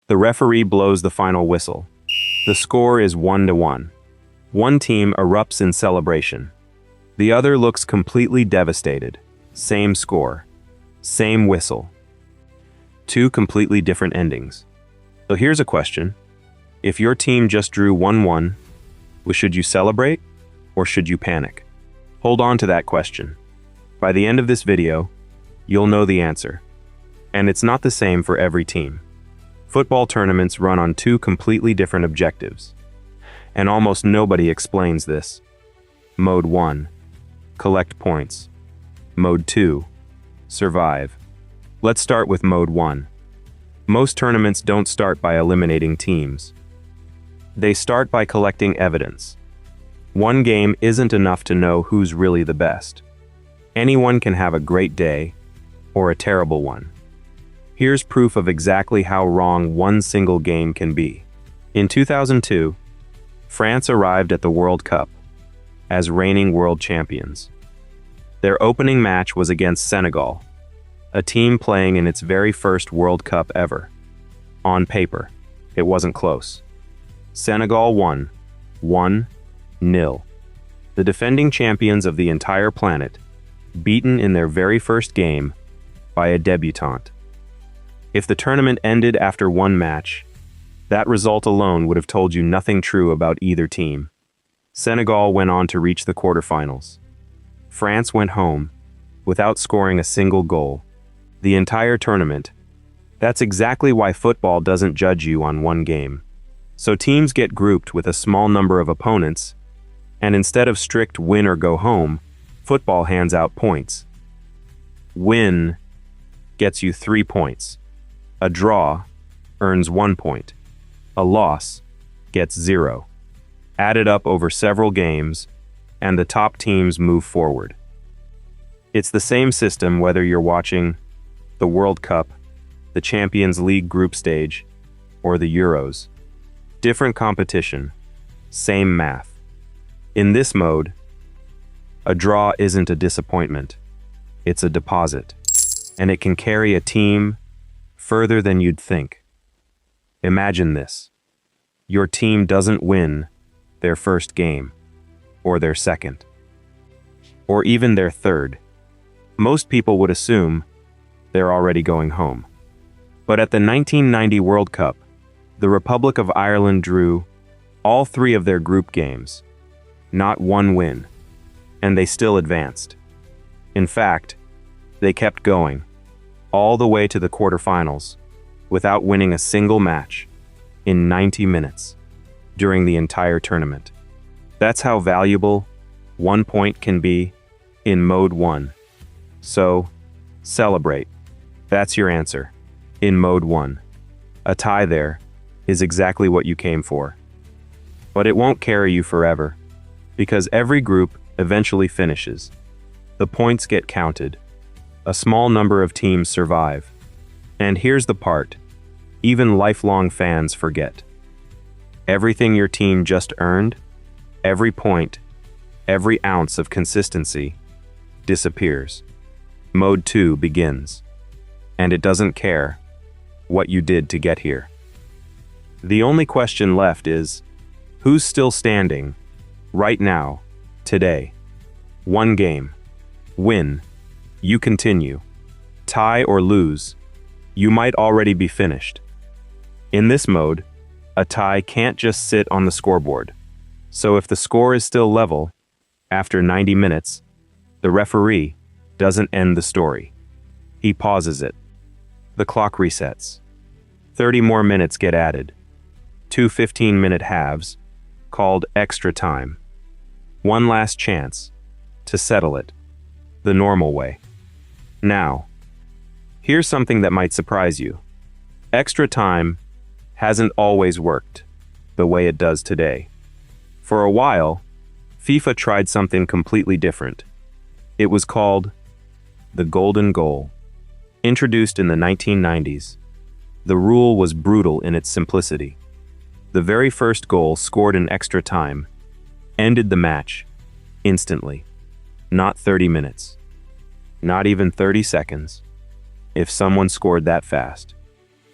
The referee blows the final whistle. The score is 1-1. One team erupts in celebration. The other looks completely devastated. Same score. Same whistle. Two completely different endings. So here's a question. If your team just drew 1-1, should you celebrate or should you panic? Hold on to that question. By the end of this video, you'll know the answer. And it's not the same for every team. Football tournaments run on two completely different objectives. And almost nobody explains this. Mode 1. Collect points. Mode 2. Survive. Let's start with Mode 1. Most tournaments don't start by eliminating teams. They start by collecting evidence. One game isn't enough to know who's really the best. Anyone can have a great day or a terrible one. Here's proof of exactly how wrong one single game can be. In 2002, France arrived at the World Cup as reigning world champions. Their opening match was against Senegal, a team playing in its very first World Cup ever. On paper, it wasn't close. Senegal won, 1-0. The defending champions of the entire planet, beaten in their very first game by a debutante. If the tournament ended after one match, that result alone would have told you nothing true about either team. Senegal went on to reach the quarterfinals. France went home without scoring a single goal. The entire tournament. That's exactly why football doesn't judge you on one game. So teams get grouped with a small number of opponents, and instead of strict win or go home, football hands out points. Win gets you 3 points. A draw earns 1 point. A loss gets 0. Added up over several games, and the top teams move forward. It's the same system whether you're watching the World Cup, the Champions League group stage, or the Euros. Different competition, same math. In this mode, a draw isn't a disappointment. It's a deposit, and it can carry a team further than you'd think. Imagine this. Your team doesn't win their first game, or their second, or even their third. Most people would assume they're already going home. But at the 1990 World Cup, the Republic of Ireland drew all 3 of their group games, not one win, and they still advanced. In fact, they kept going, all the way to the quarterfinals, without winning a single match, in 90 minutes, during the entire tournament. That's how valuable 1 point can be in Mode 1. So, celebrate. That's your answer. In Mode 1. A tie there is exactly what you came for. But it won't carry you forever, because every group eventually finishes. The points get counted. A small number of teams survive. And here's the part even lifelong fans forget. Everything your team just earned, every point, every ounce of consistency, disappears. Mode 2 begins. And it doesn't care what you did to get here. The only question left is, who's still standing right now, today? One game. Win. You continue. Tie or lose, you might already be finished. In this mode, a tie can't just sit on the scoreboard. So if the score is still level, after 90 minutes, the referee doesn't end the story. He pauses it. The clock resets. 30 more minutes get added. 2 15-minute halves, called extra time. One last chance to settle it, the normal way. Now, here's something that might surprise you. Extra time hasn't always worked the way it does today. For a while, FIFA tried something completely different. It was called the golden goal. Introduced in the 1990s, the rule was brutal in its simplicity. The very first goal scored in extra time ended the match instantly. Not 30 minutes. Not even 30 seconds. If someone scored that fast.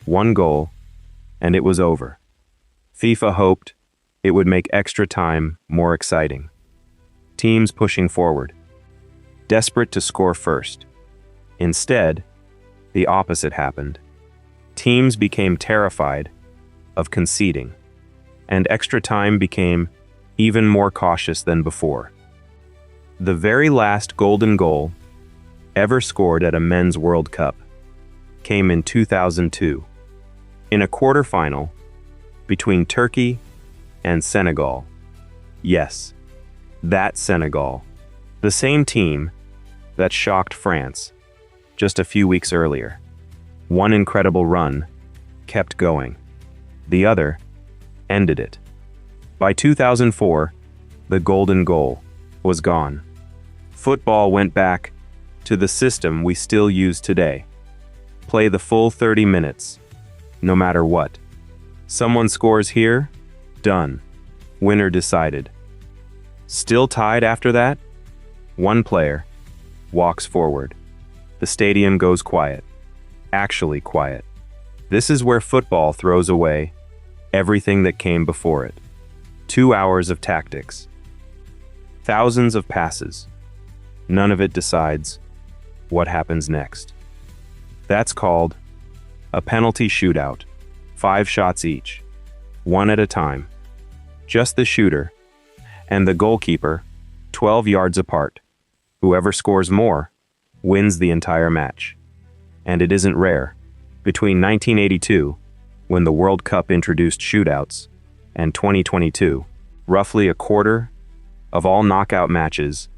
One goal, and it was over. FIFA hoped it would make extra time more exciting. Teams pushing forward, desperate to score first. Instead, the opposite happened. Teams became terrified of conceding, and extra time became even more cautious than before. The very last golden goal ever scored at a men's World Cup came in 2002, in a quarterfinal between Turkey and Senegal. Yes, that Senegal, the same team that shocked France just a few weeks earlier. One incredible run kept going. The other ended it. By 2004, the golden goal was gone. Football went back to the system we still use today. Play the full 30 minutes, no matter what. Someone scores here, done. Winner decided. Still tied after that? One player walks forward. The stadium goes quiet. Actually quiet. This is where football throws away everything that came before it. 2 hours of tactics. Thousands of passes. None of it decides what happens next. That's called a penalty shootout. 5 shots each, one at a time. Just the shooter and the goalkeeper, 12 yards apart. Whoever scores more wins the entire match. And it isn't rare. Between 1982, when the World Cup introduced shootouts, and 2022, roughly a quarter of all knockout matches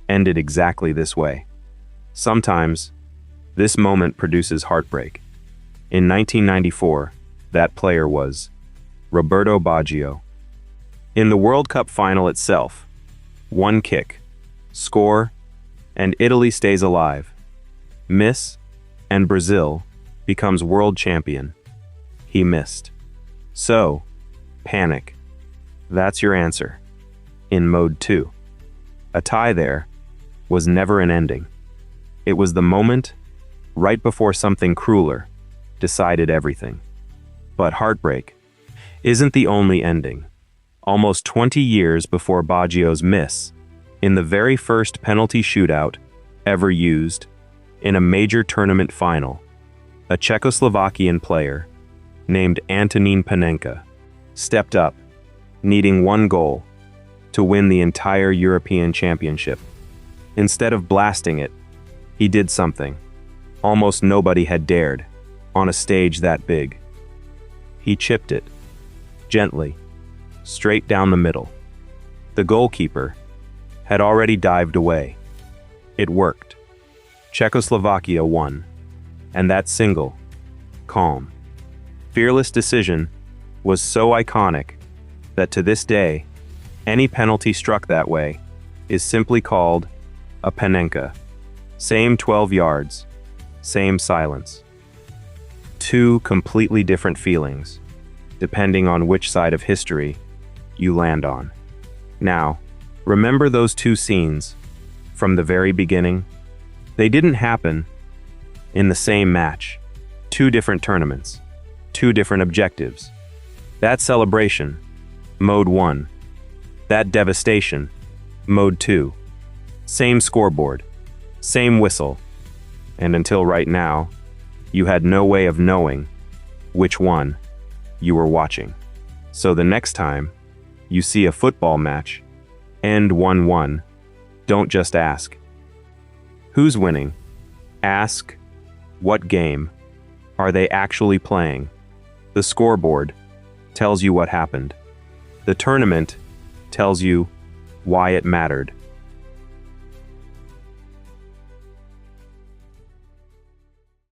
ended exactly this way. Sometimes, this moment produces heartbreak. In 1994, that player was Roberto Baggio. In the World Cup final itself, one kick, score, and Italy stays alive. Miss, and Brazil becomes world champion. He missed. So, panic. That's your answer. In mode 2. A tie there was never an ending. It was the moment, right before something crueler decided everything. But heartbreak isn't the only ending. Almost 20 years before Baggio's miss, in the very first penalty shootout ever used in a major tournament final, a Czechoslovakian player named Antonín Panenka stepped up, needing one goal to win the entire European Championship. Instead of blasting it, he did something almost nobody had dared on a stage that big. He chipped it, gently, straight down the middle. The goalkeeper had already dived away. It worked. Czechoslovakia won. And that single, calm, fearless decision was so iconic that to this day, any penalty struck that way is simply called a Panenka. Same 12 yards, same silence. 2 completely different feelings, depending on which side of history you land on. Now, remember those 2 scenes from the very beginning? They didn't happen in the same match. 2 different tournaments, 2 different objectives. That celebration, mode 1. That devastation, mode 2. Same scoreboard, same whistle. And until right now, you had no way of knowing which one you were watching. So the next time you see a football match end 1-1, don't just ask, who's winning? Ask, what game are they actually playing? The scoreboard tells you what happened. The tournament tells you why it mattered.